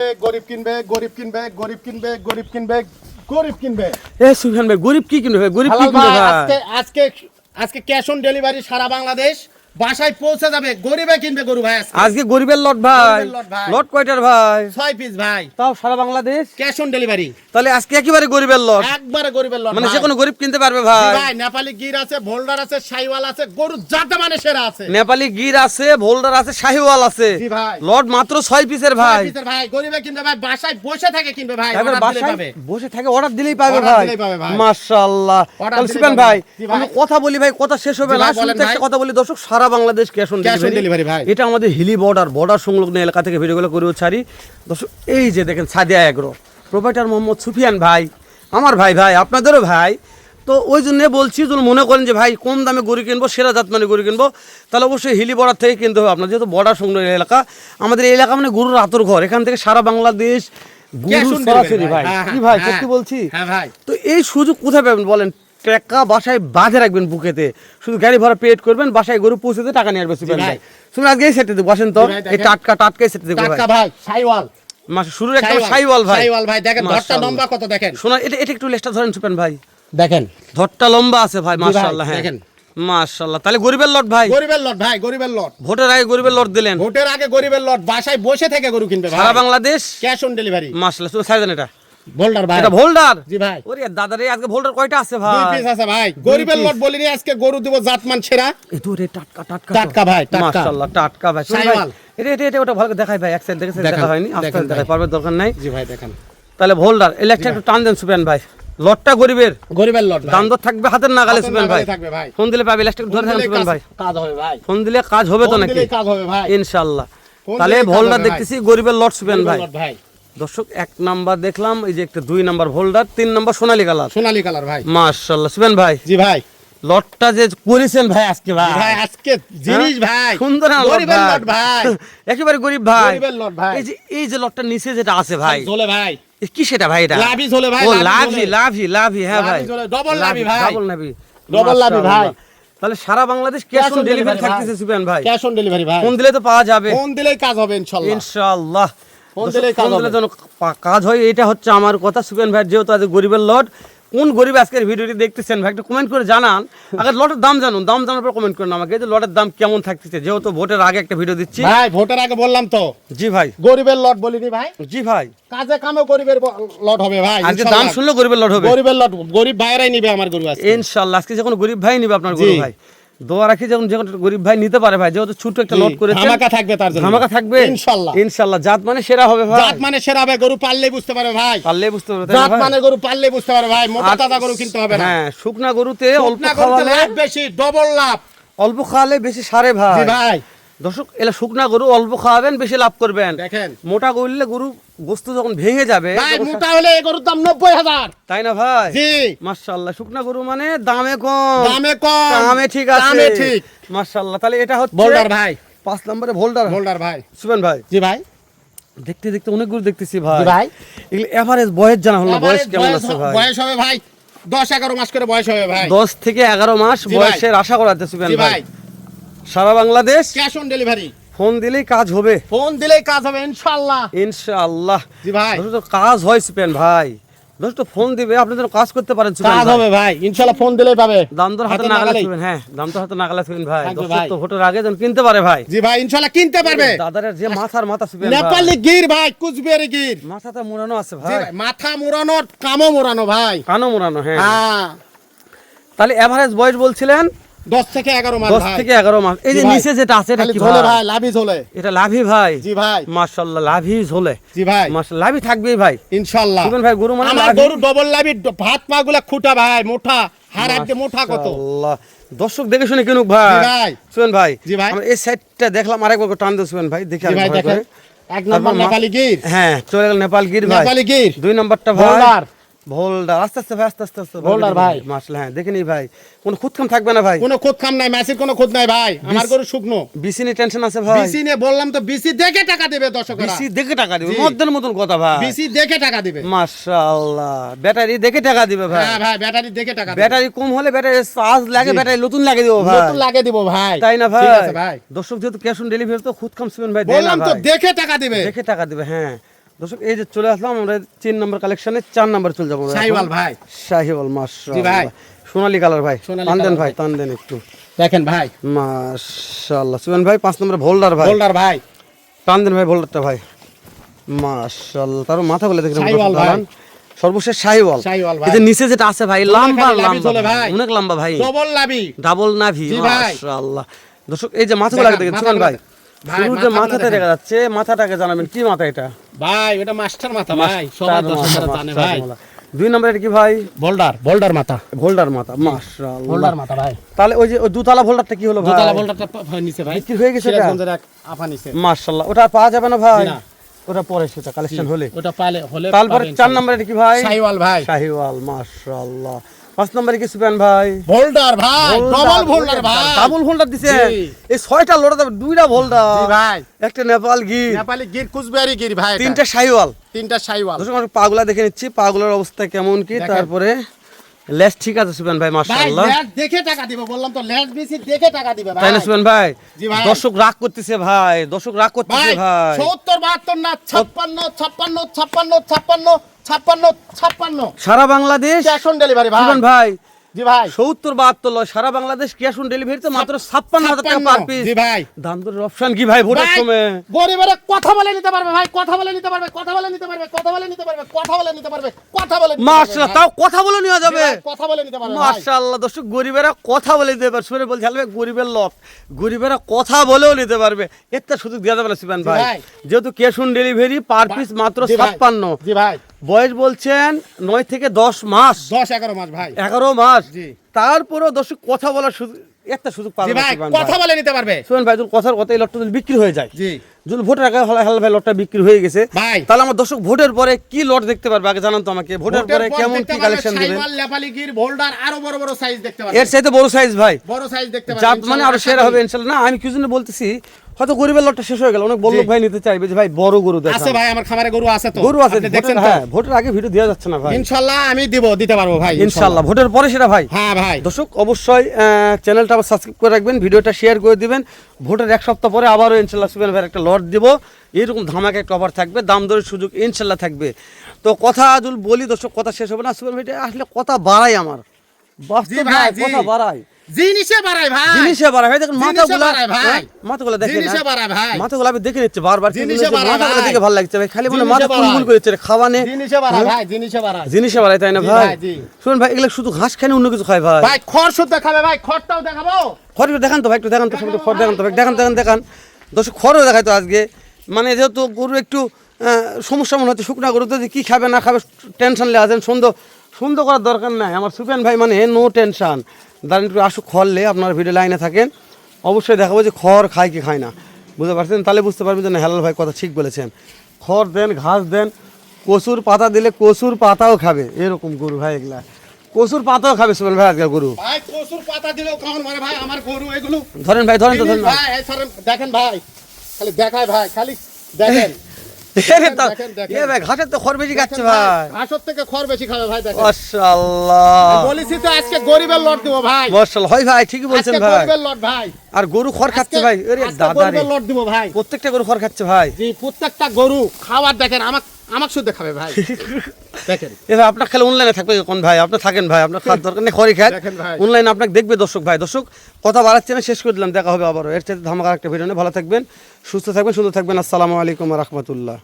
গরিব কিনবে গরিব কিনবে গরিব কিনবে গরিব কিনবে গরিব কিনবে। এ সুফিয়ান ভাই গরিব কি কিনবে ভাই? গরিব কি হালাল কিনবে ভাই, ভাই? আজকে ক্যাশ অন ডেলিভারি সারা বাংলাদেশ বাসায় পৌঁছে যাবে। গরিবে কিনবে গরু ভাই আজকে গরিবের লট ভাই। গরিবের লট ভাই। লট কয়টার ভাই? 6 পিস ভাই, তাও সারা বাংলাদেশ ক্যাশ অন ডেলিভারি। তাহলে আজকে একেবারে গরিবের লট, একবারে গরিবের লট মানে ভাই। যে কোনো গরিব কিনতে পারবে জি ভাই। ভাই, নেপালি গির আছে, ভোল্ডার আছে, শাইওয়াল আছে, গরু জাতে মানে সেরা আছে। নেপালি গির আছে, ভোল্ডার আছে, শাহিওয়াল আছে। জি ভাই। লট মাত্র 6 পিসের ভাই। 6 পিসের ভাই, গরিবে কিনবে ভাই, বাসায় বসে থেকে কিনবে ভাই, একবার অর্ডার দিলেই বাসায় পাবে। বসে থাকে অর্ডার দিলেই পাবে অর্ডার ভাই। দিলেই পাবে ভাই। মাশাআল্লাহ। অর্ডার তাহলে দিলেই সুফিয়ান পাবে। ভাই জি ভাই। আমি কথা বলি ভাই, কথা শেষ হবে জি না। ভাই, বলেন শুনতে একটা ভাই। কথা বলি দর্শক, সারা Bangladesh cash on cash on delivery ভাই। এটা আমাদের হিলি বর্ডার সংলগ্ন এলাকা থেকে ভিডিওগুলো করেও ছাড়ি দর্শক। এই যে দেখেন সাদিয়া এগ্রো প্রোপাইটার মোহাম্মদ সুফিয়ান ভাই, আমার ভাই আপনাদেরও ভাই। তো ওই জন্য বলছি, যদি মনে করেন যে ভাই কম দামে গরু কিনবো, সেরা জাত মানে গরু কিনবো, তাহলে অবশ্যই হিলি বর্ডার থেকে কিনতে হবে আপনার, যেহেতু বর্ডার সংলগ্ন এলাকা। আমাদের এই এলাকা মানে গরুর আতর ঘর, এখান থেকে সারা বাংলাদেশ ক্যাশ গরু অন সরাসরি ডেলিভারি ভাই। হ্যাঁ, কি ভাই হ্যাঁ, সত্যি বলছি? হ্যাঁ ভাই। তো এই সুযোগ কোথায় পাবেন বলেন? টাকা বাসায় বাঁধে রাখবেন বুকেতে, শুধু গাড়ি ভাড়া পেড করবেন, বাসায় গরু পৌঁছে দিয়ে টাকা নিয়ে আসবে সুফিয়ান ভাই। শুনুন আজকে এই সেটে দেবো, বসেন তো। জি ভাই, এই দেখেন। টাটকা এই সেটে দেবো ভাই। টাটকা ভাই, শাইওয়াল। মাসে শুরুর একটা শাইওয়াল ভাই। শাইওয়াল ভাই, দেখেন ধরটা মাশাআল্লাহ। লম্বা কত দেখেন। শোনা এটা একটু লেজটা ধরেন সুফিয়ান ভাই, দেখেন ধরটা লম্বা আছে ভাই, ভাই, মাশাআল্লাহ। হ্যাঁ দেখেন। মাশাআল্লাহ। তাহলে গরিবের লট ভাই, গরিবের লট ভাই, গরিবের লট। ভোটের আগে গরিবের লট দিলেন। ভোটের আগে গরিবের লট, বাসায় বসে থেকে গরু কিনবে ভাই, সারা বাংলাদেশ ক্যাশ অন ডেলিভারি। মাশাআল্লাহ। শুধু সাইজ দেন এটা, বোল্ডার ভাই, এটা ভোল্ডার। জি ভাই। ওরে দাদারে আজকে ভোল্ডার কয়টা আছে 2 ভাই? পিস আছে ভাই, গরিবের piece। লট বলিনি, আজকে গরু দিব জাতমান সেরা। এই তো রে টাটকা টাটকা ভাই, টাটকা। মাশাআল্লাহ টাটকা ভাই। শুনুন ভাই, শাইওয়াল। এটা ওটা ভালো করে দেখাই ভাই, এক সাইড দেখে দেখান, দেখা হয়নি, আস্তে দেখেন আস্তে দেখাই ভাই। পারবে, দরকার নাই। জি ভাই, দেখেন তাহলে ভোল্ডার এই লেগটা একটু টান দেন সুফিয়ান ভাই। লটটা গরিবের, গরিবের লট ভাই। দাম দর থাকবে হাতের নাগালে হাতের সুফিয়ান ভাই। নাগালে থাকবে ভাই। ফোন দিলে পাবে, লেগটা ধরে থাকেন সুফিয়ান ভাই। কাজ হবে ভাই, ফোন দিলে কাজ হবে তো ফোন নাকি? দিলেই কাজ হবে ভাই। ইনশাআল্লাহ। ফোন তাহলে দিলেই কাজ ভোল্ডার হবে দেখতেছি গরিবের লট সুফিয়ান ভাই। গরিবের লট ভাই, দর্শক 1 নাম্বার দেখলাম, এই যে একটা 2 নাম্বার ভোল্ডার, 3 নাম্বার সোনালী কালার। সোনালী কালার ভাই। মাশাআল্লাহ সুফিয়ান ভাই, জি ভাই। লটটা যে করেছেন ভাই আজকে ভাই, ভাই আজকে জিনিস ভাই, সুন্দর না লট গরিবের ভাই? লট ভাই, একেবারে গরিব ভাই। গরিবের লট ভাই। এই যে লটটা নিচে যেটা আছে ভাই, ঝোলে ভাই, এ কি সেটা ভাই? এটা লাভি ঝোলে ভাই, ও লাভি লাভি, হ্যাঁ ভাই, লাভি ঝোলে, ডবল লাভি ভাই, ডাবল লাভি, ডবল লাভি ভাই। তাহলে সারা বাংলাদেশ ক্যাশ অন ডেলিভারি থাকতেছে সুফিয়ান ভাই। ক্যাশ অন ডেলিভারি ভাই, ফোন দিলে তো পাওয়া যাবে, ফোন দিলেই কাজ হবে ইনশাআল্লাহ। ইনশাআল্লাহ। ফোন দিলেই কাজ ফোন দিলে হবে। যেন কাজ হয়, এটা হচ্ছে আমার কথা সুফিয়ান ভাই। যেহেতু আজ গরিবের লট, কোন গরিব আজকের ভিডিওটি দেখতেছেন ভাই একটু কমেন্ট করে জানান। আগে লটের দাম জানুন, দাম জানার পর কমেন্ট করুন আমাকে যে লটের দাম কেমন থাকতেছে, যেহেতু ভোটের আগে একটা ভিডিও দিচ্ছি। ভাই ভোটের আগে বললাম তো, জি ভাই, গরিবের লট বলিনি ভাই, জি ভাই। কাজে কামে গরিবের লট হবে ভাই আজকে দাম ইনশাআল্লাহ। শুনলে গরিবের লট হবে গরিবের লট, গরিব ভাইরাই নিবে আমার গরু আজকে ইনশাআল্লাহ। আজকে যখন গরিব ভাই নিবে আপনার গরু জি। ভাই, দোয়া রাখি যখন গরিব ভাই নিতে পারে ভাই, যেহেতু ছোট একটা লট করেছে, ধামাকা থাকবে তার জন্য, ধামাকা থাকবে ইনশাআল্লাহ। ইনশাআল্লাহ। জাত মানে সেরা হবে ভাই, জাত মানে সেরা হবে, গরু পাললেই বুঝতে পারে ভাই, পারলেই বুঝতে পারবে, তাই না জাত ভাই? মানে গরু পাললেই বুঝতে পারে ভাই, মোটা তাজা গরু কিনতে হবে না। হ্যাঁ, শুকনা গরুতে অল্প শুকনা গরুতে খাওয়ালে, লাভ বেশি, ডবল লাভ। অল্প খাওয়ালে বেশি সারে ভাই। জি ভাই, দর্শক এলা শুকনা গরু অল্প খাওয়াবেন, বেশি লাভ করবেন। দেখেন মোটা করলে গরু গোস্ত যখন ভেঙে যাবে ভাই, তখন মোটা হলে এই গরুর দাম 90,000। তাই না ভাই? জি, মাশাআল্লাহ। শুকনা গরু মানে দামে কম, দামে কম, দামে ঠিক আছে, দামে ঠিক। মাশাআল্লাহ। তাহলে এটা হচ্ছে বোল্ডার ভাই, 5 নম্বরে ভোল্ডার। বোল্ডার ভাই, সুবেন ভাই, জি ভাই, দেখতে দেখতে অনেক গরু দেখতেছি ভাই। জি ভাই। এগুলো এভারেজ বয়স জানা হলো না, বয়স কেমন বয়স- আছে ভাই? বয়স হবে ভাই 10-11 মাস করে বয়স হবে ভাই। 10 থেকে 11 মাস জি ভাই। বয়সের আশা করা যাচ্ছে সুবেন জি ভাই। ভাই, সারা Bangladesh cash on delivery, phone দিলেই কাজ হবে ফোন দিলেই কাজ হবে ইনশাআল্লাহ। ইনশাআল্লাহ। জি ভাই, দোস্ত তো কাজ হয় সুপেন ভাই, দোস্ত ফোন দিবে আপনি যেন কাজ করতে পারেন সুপেন কাজ ভাই। হবে ভাই ইনশাআল্লাহ, ফোন দিলেই পাবে। দাম দর হাতে হাতের নাগালে নাগালেই। সুপেন, হ্যাঁ দাম দর হাতে নাগালে সুপেন ভাই। থাকবে দোস্ত ভাই। তো ভোটের আগে যেন কিনতে পারে ভাই। জি ভাই, ইনশাআল্লাহ কিনতে পারবে। দাদারের যে মাথা সুপেন ভাই, নেপালি গির ভাই, কুচবিহারি গির। মাথাটা মোড়ানো আছে জি ভাই, ভাই, মাথা মুড়ানো, কামও মুড়ানো ভাই। কানো মোড়ানো। হ্যাঁ, হ্যাঁ, তাহলে এভারেজ বয়স বলছিলেন 10 থেকে 11 মাস 10 ভাই। থেকে 11 মাস। এই যে জি ভাই। নিচে যেটা আছে এটা খালি কি ঝোলে ভাই? ভাই, লাভি ঝোলে। এটা লাভি ভাই। জি ভাই, মাশাআল্লাহ, লাভি ঝোলে। জি ভাই, মাশাআল্লাহ, লাভি থাকবেই ভাই ইনশাআল্লাহ। সুপেন ভাই। গরু মানে আমার লাভি। গরু ডবল লাভি, ভাত পা গুলা খুঁটা ভাই, মোটা হাড় একদম মোটা কত। মাশাআল্লাহ। দর্শক দেখে শুনে কিনুক ভাই। জি ভাই, সুপেন ভাই, জি ভাই। আমরা এই সাইডটা দেখলাম, আরেকবার টান দিও সুপেন ভাই, দেখি জি ভাই, আরেকবার দেখেন করে। এক নম্বর তারপর নেপালি গির, হ্যাঁ, চলে গেল নেপাল গির ভাই। নেপালি গির, 2 নম্বরটা ভাই ভোল্ডার, ভোল্ডার। আস্তে আস্তে ভাই, আস্তে আস্তে ভোল্ডার ভাই। মাশাআল্লাহ। হ্যাঁ, দেখে নি ভাই, কোনো খুদকাম থাকবে না ভাই। কোনো খুদ খাম নাই, ম্যাসির কোনো খুদ নাই ভাই, আমার গরু শুকনো। বিসি নি টেনশন আছে ভাই। বিসি নিয়ে বললাম তো, বিসি দেখে টাকা দেবে দর্শকরা, বিসি দেখে টাকা দিবে, জি। মধ্যের মতন কথা ভাই। বিসি দেখে টাকা দিবে। মাশাআল্লাহ, ব্যাটারি দেখে টাকা দিবে ভাই। হ্যাঁ ভাই, ব্যাটারি দেখে টাকা দিবে। ব্যাটারি কম হলে ব্যাটারি চার্জ লাগে, জি। ব্যাটারি নতুন লাগে দিব ভাই। নতুন লাগে দিব ভাই, তাই না ঠিক ভাই? আছে ভাই, দর্শক যেহেতু ক্যাশ অন ডেলিভারি তো খুদ খাম সুবেন ভাই দেয় না বললাম তো ভাই। দেখে টাকা দিবে। দেখে টাকা দিবে। হ্যাঁ, দর্শক এই যে চলে আসলাম আমরা 3 নম্বর কালেকশনে 4 নম্বর চলে যাবো শাহিওয়াল ভাই, শাহিওয়াল জি ভাই। মাশাআল্লাহ সোনালী কালার ভাই, সোনালী টান দেন কালার ভাই, ভাই। টান দেন একটু দেখেন ভাই, মাশাআল্লাহ। সুবেন ভাই 5 নম্বর ভোল্ডার ভাই, হোল্ডার ভাই, টান দেন ভাই ভোল্ডারটা ভাই, মাশাআল্লাহ। তার মাথা বলে দেখেন শাহিওয়াল ভাই। সর্বশেষ শাহিওয়াল। শাহিওয়াল ভাই। এই যে নিচে যেটা আছে ভাই লম্বা লাভি লম্বা চলে ভাই। অনেক লম্বা ভাই, ডবল লাভি, ডাবল নাভি জি ভাই। মাশাআল্লাহ। দর্শক এই যে মাথাগুলো দেখেন, দেখেন মাথাগুলো সুবেন ভাই, ভাই, শুরুর যে মাথাগুলো মাথাটা দেখেন। দেখা যাচ্ছে, মাথাটাকে জানাবেন কি মাথা এটা? ভাই এটা মাস্টার মাথা ভাই, সবাই মাস্টার দর্শকরা মাথা, জানে মাস্টার ভাই। মাথা। 2 নম্বরের কি ভাই? বোল্ডার মাথা, ভোল্ডার মাথা মাশাআল্লাহ। হোল্ডার মাথা ভাই। তাহলে ওই যে ওই দুতলা ভোল্ডারটা কি হলো ভাই? দোতলা বোল্ডারটা নিচে ভাই, বিক্রি হয়ে গেছে এটা? সিরাজগঞ্জের এক আপা নিচে। মাশাআল্লাহ। ওটা আর পাওয়া যাবে না ভাই? জি না। ওটা পরে সেটা কালেকশন হলে। ওটা পালে হলে তারপরে 4 নম্বরে কি ভাই? শাহিওয়াল ভাই, শাহিওয়াল মাশাআল্লাহ। 5 নম্বরে কি সুবেন ভাই? হোল্ডার ভাই, ডবল হোল্ডার ভাই, ডাবল হোল্ডার দিছে। জি। এই 6টা লোডা দেবে, 2টা হোল্ডার, জি ভাই। একটা নেপাল গির, নেপালি গির, কুচবিহারি গির ভাই, 3টা শাহিওয়াল। তিনটা শাহিওয়াল দর্শক আমরা পাগুলা দেখে নিচ্ছি, পাগুলার অবস্থা কেমন কি। দেখেন। তারপরে লেস ঠিক আছে সুবেন ভাই ভাই। মাশাআল্লাহ। ল্যাজ দেখে টাকা দিব, বললাম তো ল্যাজ বেশি দেখে টাকা দিবে ভাই। তাই না সুবেন ভাই? জি ভাই। দর্শক রাগ করতেছে ভাই, দর্শক রাগ করতেছে ভাই ভাই। 70 72 না 56 সারা বাংলাদেশ ক্যাশ অন ডেলিভারি ভাই। সুবেন ভাই জি ভাই, 70-72 লয়, সারা বাংলাদেশ ক্যাশ অন ডেলিভারিতে মাত্র 56,000 টাকা পার পিস। জি ভাই। দাম দরের অপশন কি ভাই ভোটের ভাই, সময়? গরিবেরা কথা বলে নিতে পারবে ভাই, কথা বলে নিতে পারবে, কথা বলে নিতে পারবে, কথা বলে নিতে পারবে, কথা বলে নিতে পারবে, কথা বলে নিতে পারবে মাশাআল্লাহ, ভাই। তাও কথা বলে নেওয়া জি যাবে। ভাই, কথা বলে নিতে পারবে ভাই। মাশাআল্লাহ। দর্শক গরিবেরা কথা বলে দিতে পারবে, শুনে বলছে আলবে গরিবের লট, গরিবেরা কথা বলেও নিতে পারবে। একটা সুযোগ দেওয়া যাবে না সুবেন জি ভাই, ভাই। যেহেতু cash on delivery per piece মাত্র জি ভাই। 56। জি ভাই, বয়স বলছেন 9 থেকে 10 মাস, 10-11 মাস ভাই। 11 মাস। জি। তারপরেও দর্শক কথা বলার সুযোগ, একটা সুযোগ পাবে জি না ভাই, সুবেন কথা ভাই। বলে নিতে পারবে। শুনুন ভাই, যদি কথার কথা এই লটটা যদি বিক্রি হয়ে যায়, জি যদি ভোটের আগে হাল ভাই লটটা বিক্রি হয়ে গেছে, ভাই। তাহলে আমার দর্শক ভোটের পরে কি লট দেখতে পারবে আগে জানান তো আমাকে। ভোটের পরে ভোটের পর কেমন দেখতে কি পারবে কালেকশন দেবেন? শাহিওয়াল, নেপালি গির, বোল্ডার, আরো বড় বড় সাইজ দেখতে পারবে। এর চাইতে বড় সাইজ ভাই, বড় সাইজ দেখতে পারবে জাত মানে ইনশাআল্লাহ, আরো আশা সেরা করি। হবে ইনশাআল্লাহ। না আমি কি জন্য বলতেছি, হয়তো গরিবের লটটা শেষ হয়ে গেল, অনেক বড় লোক ভাই নিতে চাইবে যে ভাই বড় গরু দেখান। আছে ভাই, আমার খামারে গরু আছে তো। গরু আছে, আপনি দেখছেন ভোটের- তো? হ্যাঁ ভোটের আগে ভিডিও দেওয়া যাচ্ছে না ভাই। ইনশাআল্লাহ আমি দিতে পারবো ভাই ইনশাআল্লাহ ভোটের পরে সেটা ভাই। হ্যাঁ ভাই। দর্শক অবশ্যই চ্যানেলটা আবার সাবস্ক্রাইব করে রাখবেন, ভিডিওটা শেয়ার করে দিবেন। ভোটের 1 সপ্তাহ পরে আবারও ইনশাআল্লাহ সুবেন ভাই একটা লট দিব, এইরকম ধামাকা একটা অফার থাকবে, দাম দরের সুযোগ ইনশাআল্লাহ থাকবে। তো কথা যদি বলি দর্শক, কথা শেষ হবে না। সুবেন ভাই আসলে কথা বাড়াই আমার, বাস্তব জি ভাই, ভাই, জি। কথা বাড়াই, জিনিসে বাড়াই ভাই, জিনিসে বাড়াই ভাই। দেখেন জিনিসে মাথাগুলা, বাড়ায় ভাই। হ্যাঁ, মাথাগুলা দেখেন, জিনিসে বাড়ায় ভাই। মাথাগুলা আমি দেখে নিচ্ছি বারবার, কিন্তু জিনিসে এই যে বাড়ায় মাথাগুলা ভাই। দেখে ভালো লাগছে ভাই, খালি মনে জিনিসে মাথা বাড়ায়। কুলকুল করেছে রে, খাওয়ানে জিনিসে বাড়াই ভাই, জিনিসে বাড়াই। জিনিসে বাড়াই, তাই না জি ভাই? ভাই, জি। শুনুন ভাই, এগুলো শুধু ঘাস খায় না অন্য কিছু খায় ভাই? ভাই খড় শুদ্ধ খাবে ভাই, খড়টাও দেখাবো। খড় একটু দেখান তো ভাই, একটু দেখান তো, সব একটু খড় দেখান তো ভাই, দেখান দর্শক খড়ও দেখায় তো আজকে। মানে যেহেতু গরু একটু সমস্যা মনে হচ্ছে, শুকনা গরু তো যে কী খাবে না খাবে টেনশন লে আছেন, সুন্দর করার দরকার নাই আমার সুবেন ভাই, মানে নো টেনশন। দাঁড়ান একটু আসুক খড়লে, আপনার ভিডিও লাইনে থাকেন, অবশ্যই দেখাবো যে খড় খায় কি খায় না, বুঝতে পারছেন? তাহলে বুঝতে পারবেন যে না হেলাল ভাই কথা ঠিক বলেছেন। খড় দেন, ঘাস দেন, কচুর পাতা দিলে কচুর পাতাও খাবে, এরকম গরু ভাই এগুলা, কচুর পাতাও খাবে সুবেন ভাই আজকাল গরু। ভাই কসুর পাতা দিলেও কেমন মানে ভাই, আমার গরু এগুলো ধরেন ভাই, ধরেন তো, ধরেন না। ভাই এই সরেন, দেখেন ভাই, খালি দেখায় ভাই, খালি দেখেন। এ ভাই ঘাসের তো খড় বেশি খাচ্ছে ভাই। ঘাসের থেকে খড় বেশি খাবে ভাই, দেখেন। মাশাআল্লাহ, বলেছি তো আজকে গরিবের লট দিব ভাই, মাশাআল্লাহ, হয় ভাই ঠিকই বলছেন আজকে ভাই। গরিবের লট ভাই, আর গরু খড় খাচ্ছে ভাই, আরে আজকে দাদা রে, গরিবের লট দিব ভাই। প্রত্যেকটা গরু খড় খাচ্ছে ভাই। জি প্রত্যেকটা গরু খাবার দেখেন, আমাকে শুদ্ধ খাবে ভাই, দেখেন। এ ভাই আপনার খেলে অনলাইনে থাকবে কোন ভাই? আপনি থাকেন ভাই, আপনার খাওয়ার দরকার নেই, খড়ি খায় দেখেন ভাই। অনলাইনে আপনাকে দেখবে দর্শক ভাই। দর্শক কথা বাড়াচ্ছে না, শেষ করে দিলাম, দেখা হবে আবারও এর চাইতে ধামাকা একটা ভিডিও নিয়ে। ভালো থাকবেন, সুস্থ থাকবেন, সুন্দর থাকবেন। আসসালামু আলাইকুম ওয়া রাহমাতুল্লাহ।